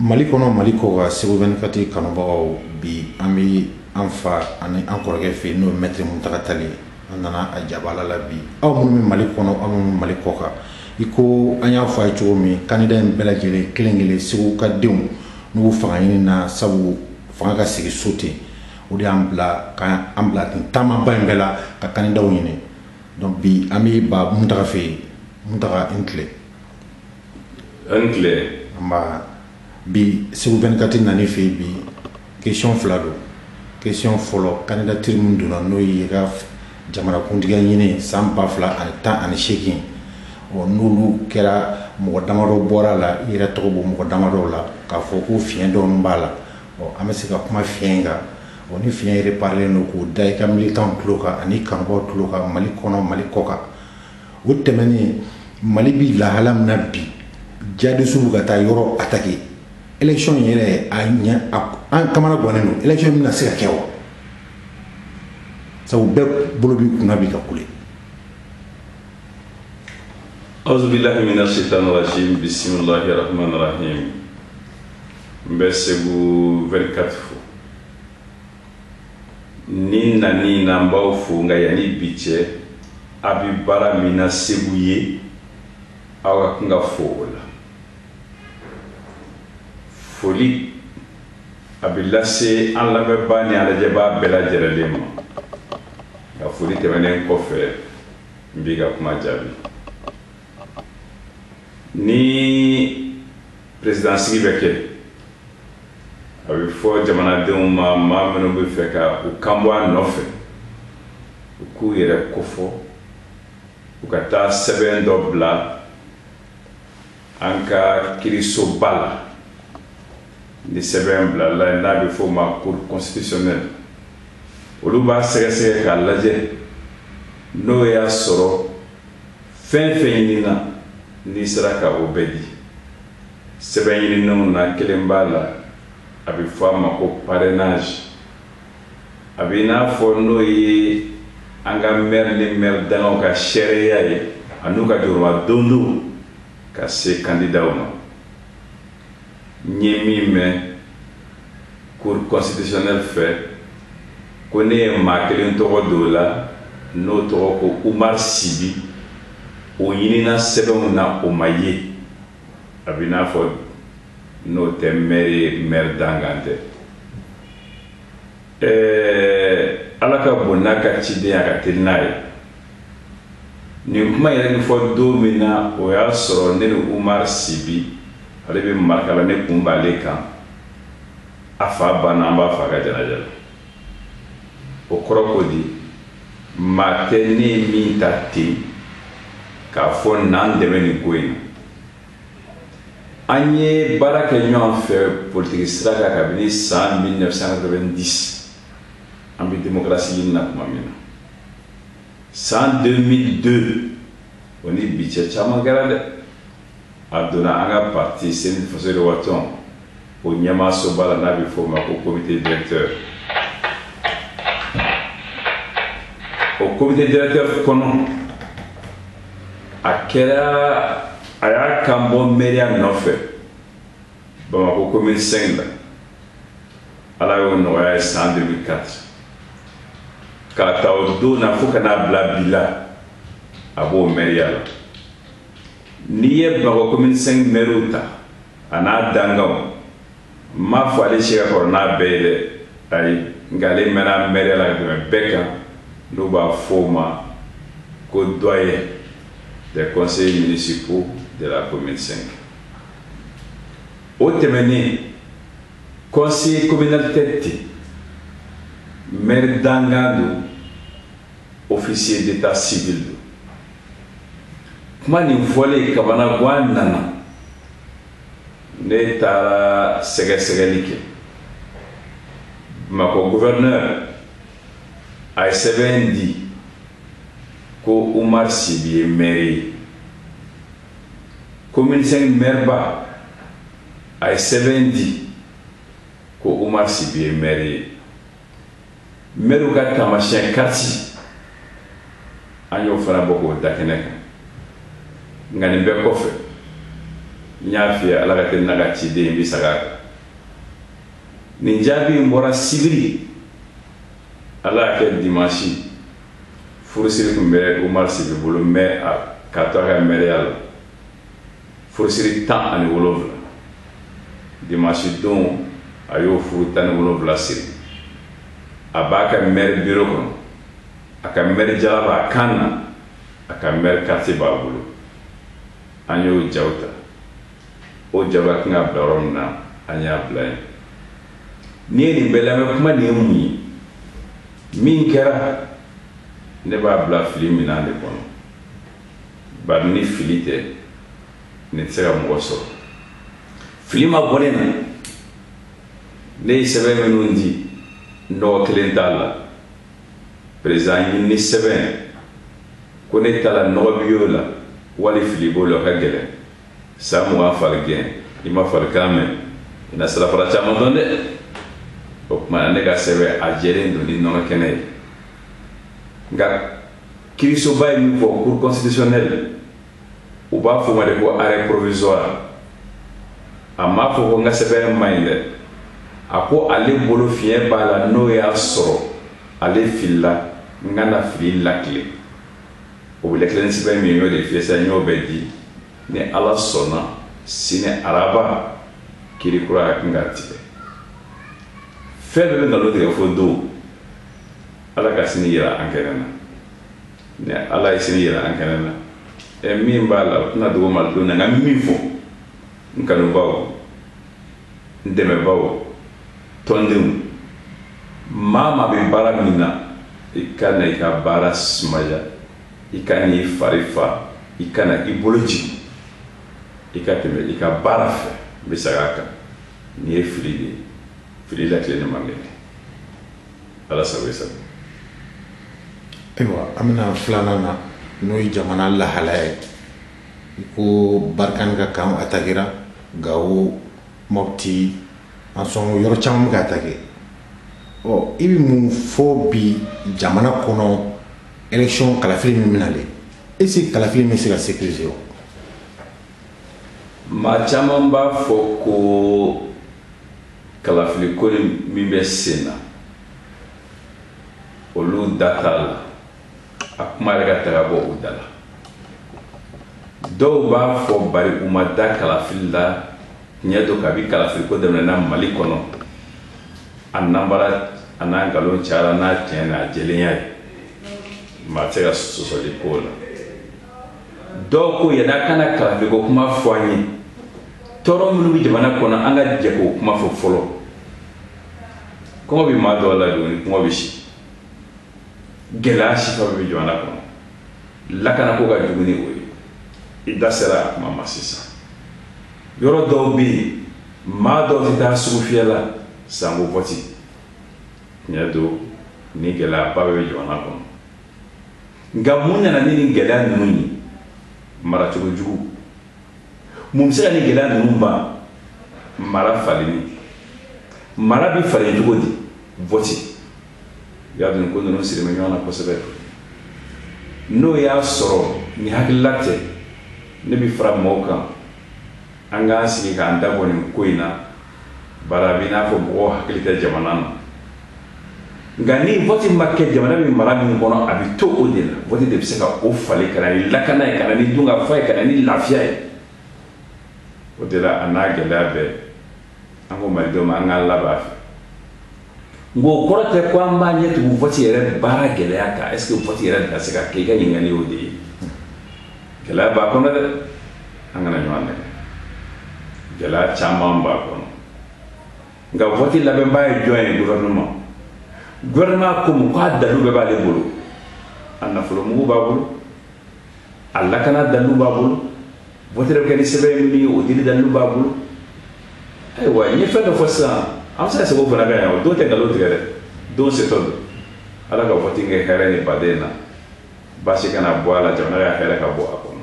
Mali kɔnɔ Mali kɔ ka Segu 24 kanubagaw bi an bɛ an fa ani an kɔrɔkɛ fɛ n'o maître Muntaka Tall an nana a jabala la bi aw minnu bɛ Mali kɔnɔ aw minnu bɛ Mali kɔ kan i ko an y'a fɔ a ye cogo min candidat in bɛɛ lajɛlen kelen kelen Segu ka denw n'u fanga ɲini na sabu fanga ka sigi so ten o de y'an bila k'an bila ten taamaba in bɛɛ la ka candidat ɲini donc bi an bɛ ba Muntaka fɛ yen Muntaka n tile. N tile. Bi Segu 24 nani fɛ bi question fila don question fɔlɔ candidature min donna n'o ye ka jamanakuntigiya ɲini san 2018 n'olu kɛra mɔgɔ damadɔ bɔra la i yɛrɛ tɔgɔ bɔ mɔgɔ damadɔ la k'a fɔ ko fiɲɛ dɔɔni b'a la an bɛ se ka kuma fiɲɛ kan ni fiɲɛ reparelen don k'o da i ka militant tulo kan ani kanubaw tulo kan Mali kɔnɔ Mali kɔ kan o tɛmɛnen Mali bi lahala min na bi jadisuw ka taa yɔrɔ attaquer élection yɛrɛ an kamana gannen don élection bɛna se ka kɛ wa sabu bɛɛ bolo b'i kunna bi ka kule. Auzu billahi minash shaitani rajim bismillahir rahmanir rahim n bɛ Segu 24 fo ni nani na n b'aw fo nka yanni bi cɛ a bɛ baara min na Segu ye aw ka kan ka fo o la. Foli a bɛ lase an lamɛnbaa ni an lajɛbaa bɛɛ lajɛlen ma nka foli tɛmɛnen kɔfɛ n b'i ka kuma jaabi. Ni président sigi bɛ kɛ a bɛ fɔ jamanadenw ma maa minnu bɛ fɛ ka u kanbɔ a nɔfɛ u k'u yɛrɛ kofɔ u ka taa sɛbɛn dɔ bila an ka kiirisoba la. Ni sɛbɛn bilala n'a bɛ fɔ o ma cour constitutionnelle olu b'a sɛgɛsɛgɛ k'a lajɛ n'o y'a sɔrɔ fɛn fɛn ɲinina n'i sera ka o bɛɛ di sɛbɛn ɲininenw na kelen b'a la a bɛ fɔ a ma ko parrainage a bɛ i n'a fɔ n'o ye an ka maire ni maire dangaw ka sariya ye a n'u ka jɔyɔrɔma don don ka se candidatw ma. N ye min mɛn cour constitutionnelle fɛ ko ne ye maa kelen tɔgɔ don o la n'o tɔgɔ ko Umar Sibi o ɲinina sɛbɛnw na o ma ye a bɛ i n'a fɔ n'o tɛ maire ye maire dangan tɛ. Ala ka bon n'a ka ciden a ka teli n'a ye nin kuma yɛrɛ bɛ fɔ don min na o y'a sɔrɔ ne ni Umar Sibi ale bɛ marika la ne kun b'ale kan a fa banna an b'a fa ka janaja la o kɔrɔ ko di maa tɛ ne ye min ta ten k'a fɔ n'an dɛmɛ nin ko in na an ye baara kɛ ɲɔgɔn fɛ politiki sira kan kabini san 1990 an bɛ démocratie ɲini na tuma min na san 2002 o ni bi cɛ caman kɛra dɛ. A donna an ka parti Seni Faso de Waton o ɲɛmaasoba la n'a bɛ fɔ o ma ko comité directeur o comité directeur kɔnɔ a kɛra a y'a kan bɔ mairie nɔfɛ Bamako commune 5 la Ala y'o nɔgɔya ye san 2004 k'a ta o don na fo ka n'a bila bi la a b'o mairie la. N'i ye Bamako commune 5 maire ta a n'a dangaw n m'a fɔ ale si ka kɔrɔ n'a bɛɛ ye dɛ ayi nka ale mɛnna maire la ka tɛmɛ bɛɛ kan n'u b'a fɔ o ma ko doyen des conseils municipaux de la commune 5 o tɛmɛnen conseiller communal tɛ ten maire dangan don officier d'état civil don. Kuma nin fɔlen kabana gan nana ne taara sɛgɛsɛgɛli kɛ Bamako gouverneur a ye sɛbɛn di ko Umar Sibi ye maire ye commune 5 maire ba a ye sɛbɛn di ko Umar Sibi ye maire ye maire ka taamasiyɛn kati an y'o fana bɔ k'o da kɛnɛ kan nka nin bɛɛ kɔfɛ nyafi ala ka ten naga ci de bi saga ni jabi mbora sibiri ala ka dimanche furusiri kumbe Umar Sibi bolo me a ka to ka mere yalla furusiri tan ani wolofla dimanche don ayo furu tan wolofla siri abaka mere biro kono aka mere jalaba kanna aka mere quartier ba bolo anyo jawta o jaba kinga blorom na anya blay ni belame kuma ni muni min kera ne ba bla film na de kono ba ni filite ne tsera mo so film abonena ne sebe menundi no klentala président ni sebe ko ne tala no biola wali filibo lo ka gele samu afal gen ima fal kame ina sala fara chama donde o kuma ne ga sebe a jere ndo ni no kene nga kiriso bay mi fo cour constitutionnel o ba fo ma de ko arrêt provisoire amma fo nga sebe mainde ako ale bolo fie bala no ya soro ale filla ngana filla clé o le clé nsi be mi yo de fie sa nyo be di ne ala sona sine araba kiri kura ngati febe ngalo de fo do ala ka sini yira ankenana ne ala sini yira ankenana e mi mbala na do mal do na mi fo nkanu bawo ndeme bawo tondem mama be bara mina ikana ika bara smaya ikani farifa ikana iboloji ikateme ika bara fe bisagaka ni fili la clé de mangene ala sabesa ewa amna flanana noy jamana la halaye ko barkan ga kam atagira gawo mopti en son yoro cham ga attaqué o ibi mu fo bi jamana kono élection kala film minale et si kala film se ga sécuriser ma chama ba fo ko kala film ko mi be sena olu datal akuma ga tarabo udala do ba fo bari umada kala filla nyedo kabi kala fil ko dem na mali kono annambara anangalo chara na tena jelenya matera so di kola do ko yada kana kala fil ko kuma fwani toro mu bi jamana kono anga je ko kuma fo folo ko bi ma do la do ni ko bi shi gelashi fa bi jamana kono lakana ko ga duguni o idasera mama sisa yoro do bi ma do ta sufiela sango poti nyado ni gela pa be jona ko ngamunya na ni gela nuni mara chuju mumsira ni gela numba mara falini mara bi falini jugodi voti ya dun ko no sire me nyona ko sebe no ya soro ni hakilate ne bi fra moka anga sigi ka anda boni koina barabina fo bo hakilita jamana ngani voti makke jamana bi marabi kono abi to odela voti de bisaka o fale kana ni lakana e kana ni dunga fa e kana ni lafia e odela anage labe ango maldo ma anga laba ngo korate kwa mbanye tu voti ere bara gele aka est ce que voti ere da saka ke ga nyingani odi kala ba kono de angana nywane gela chamba ba kono nga voti la be baye join gouvernement comme quoi dalu be ba le bolo anna folo mu ba bolo alla kana dalu ba bolo voti re kani sebe mi o dili dalu ba bolo ay wa ni fa do fosa am sa se bo fona ga ya do te galo tigere do se todo ala ga voti nge kare ni badena bashi kana boala jamana ya kare ka bo akono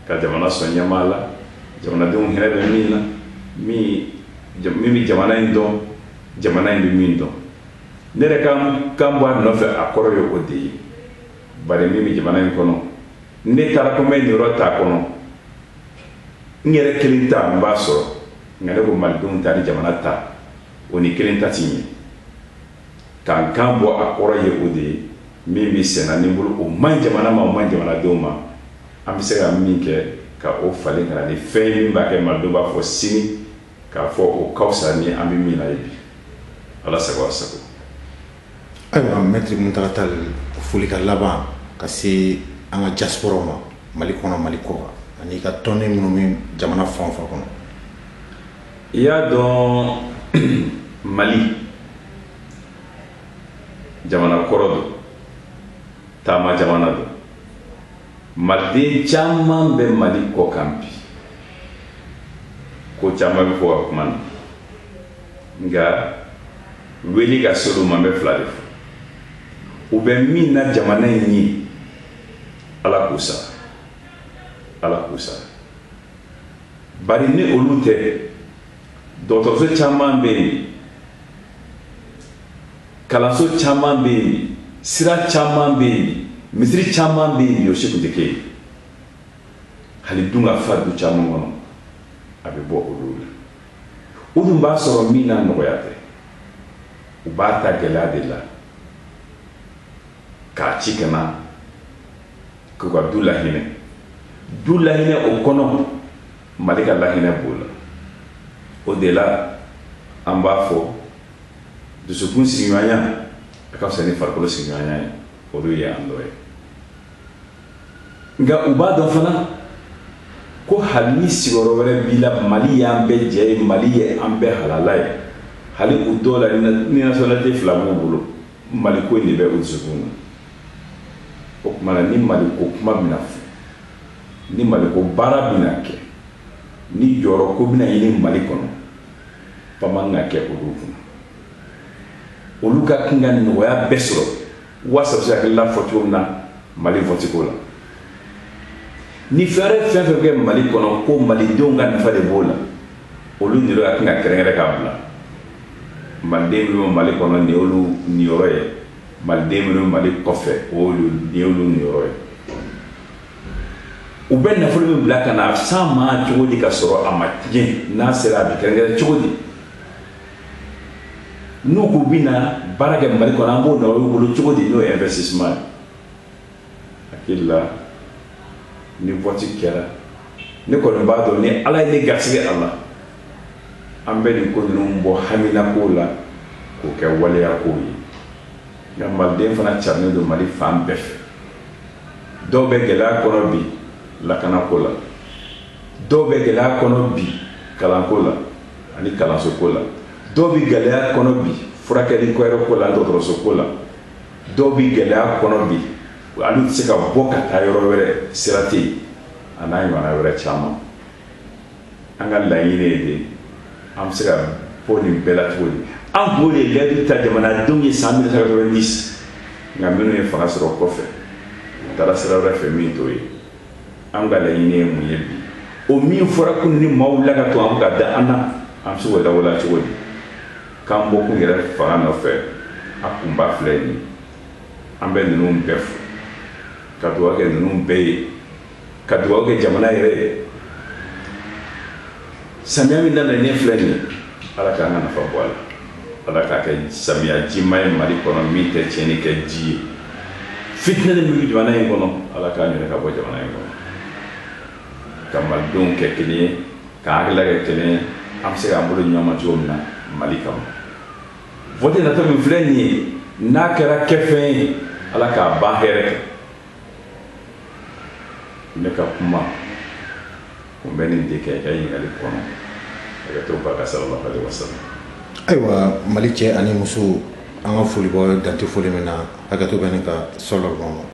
ka jamana sonya mala jamana de un hebe mina mi jamana indo jamana indi mindo nere kam bo no fe akoro yo odi bare mi jamana kono ne tara ko me ni rota kono ngere kelinta mbaso ngale ko maldon tari jamana ta oni kelinta tini kan kambo akora ye ode mimi sena nimbulu o man jamana ma o man jamana doma am se ga minke ka o fale ngala ni fe ba ke maldo ba fo sini ka fo o kausa ni am mi na yibi ala sago sago aywa maître Muntakatal foli ka laban ka se an ka diaspora ma Mali kɔnɔ Mali kɔ ani ka tɔnni minnu min jamana fan fa kɔnɔ i y'a dɔn Mali jamana kɔrɔ don taama jamana don maliden caman bɛ Mali kɔ kan bi ko caman bɛ fɔ ka kuma na nka weli ka se olu ma n bɛ fila de fɔ u bɛ min na jamana in ye ala k'u sara ala k'u sara bari ni olu tɛ dɔgɔtɔrɔso caman bɛ yen kalanso caman bɛ yen sira caman bɛ yen misiri caman bɛ yen o si tun tɛ kɛ yen hali dun ka fa du caman kɔnɔ a bɛ bɔ olu la u dun b'a sɔrɔ min na nɔgɔya tɛ u b'a ta gɛlɛya de la k'a ci ka na k'u ka du lahinɛ o kɔnɔ Mali ka lahinɛ b'o la o de la an b'a fɔ dusukun sigiɲɔgɔnya a ka fisa ni farikolo sigiɲɔgɔnya ye olu ye an dɔ ye nka u b'a dɔn fana ko hali ni sigiyɔrɔ wɛrɛ b'i la Mali y'an bɛɛ jɛ ye Mali ye an bɛɛ halala ye hali u dɔw la ni nationalité fila b'u bolo Mali ko in de bɛ u dusukun na o tuma na ni Mali ko kuma bɛna fɔ ni Mali ko baara bɛna kɛ ni jɔyɔrɔ ko bɛna ɲini Mali kɔnɔ fa man ka kɛ olu kunna olu ka kan ka nɔgɔya bɛɛ sɔrɔ waasa bɛ se ka hakilila fɔ cogo min na Mali vote ko la ni fɛɛrɛ fɛn fɛn kɛ Mali kɔnɔ ko malidenw ka nafa de b'o la olu ni ka kan ka kɛrɛnkɛrɛn k'a bila maliden minnu bɛ Mali kɔnɔ nin y'olu niyɔrɔ ye maliden minnu bɛ Mali kɔfɛ nin y'olu niyɔrɔ ye u bɛ nafolo min bila ka na san ma cogo di ka sɔrɔ a ma tiɲɛ n'a sera a bɛ kɛrɛnkɛrɛn cogo di n'u ko bɛna baara kɛ Mali kɔnɔ an b'o na olu bolo cogo di n'o ye investissement ye hakili la ni vote kɛra ne kɔni b'a dɔn ni ala ye ne garisɛgɛ a la an bɛ nin ko ninnu bɔ hamina ko la k'o kɛ waleya ko ye nka maliden fana carinen don Mali fan bɛɛ fɛ dɔw bɛ gɛlɛya kɔnɔ bi lakanako la dɔw bɛ gɛlɛya kɔnɔ bi kalanko la ani kalansoko la dɔw bɛ gɛlɛya kɔnɔ bi furakɛli ko la dɔgɔtɔrɔsoko la dɔw bɛ gɛlɛya kɔnɔ bi olu tɛ se ka bɔ ka taa yɔrɔ wɛrɛ sira tɛ yen a n'a ɲɔgɔnna wɛrɛ caman an ka laɲini ye de an bɛ se ka bɔ nin bɛɛ la cogo di an b'o de layidu ta jamanadenw ye san 1990 nka minnu ye fanga sɔrɔ kɔfɛ u taara sira wɛrɛ fɛ min t'o ye an ka laɲini ye mun ye bi o min fɔra ko ni maaw wulila ka to an bɛ ka da an na an bɛ se k'o lawaleya cogo di k'an bɔ kun yɛrɛ fanga nɔfɛ a kunba filɛ nin ye an bɛ ninnu bɛɛ fo ka dugawu kɛ ninnu bɛɛ ye ka dugawu kɛ jamana yɛrɛ ye samiya min daminɛ filɛ nin ye ala k'an ka nafa bɔ a la ala k'a kɛ samiya jima ye Mali kɔnɔ min tɛ tiɲɛni kɛ ji ye fitinɛ min bɛ jamana in kɔnɔ ala k'a ɲinɛ ka bɔ jamana in kɔnɔ ka malidenw kɛ kelen ye ka hakilila kɛ kelen ye an bɛ se k'an bolo ɲɔgɔn ma cogo min na Mali kama vote natɔ min filɛ nin ye n'a kɛra kɛfɛn ye ala k'a ban hɛrɛ kɛ ne ka kuma kun bɛ nin de kɛ ka ɲininkali kɔnɔ a ka to ba ka sallallahu alaihi wasallam ayiwa Mali cɛ ani muso an ka foli bɔ dante foli min na hakɛto bɛ ne ka sɔlɔ ma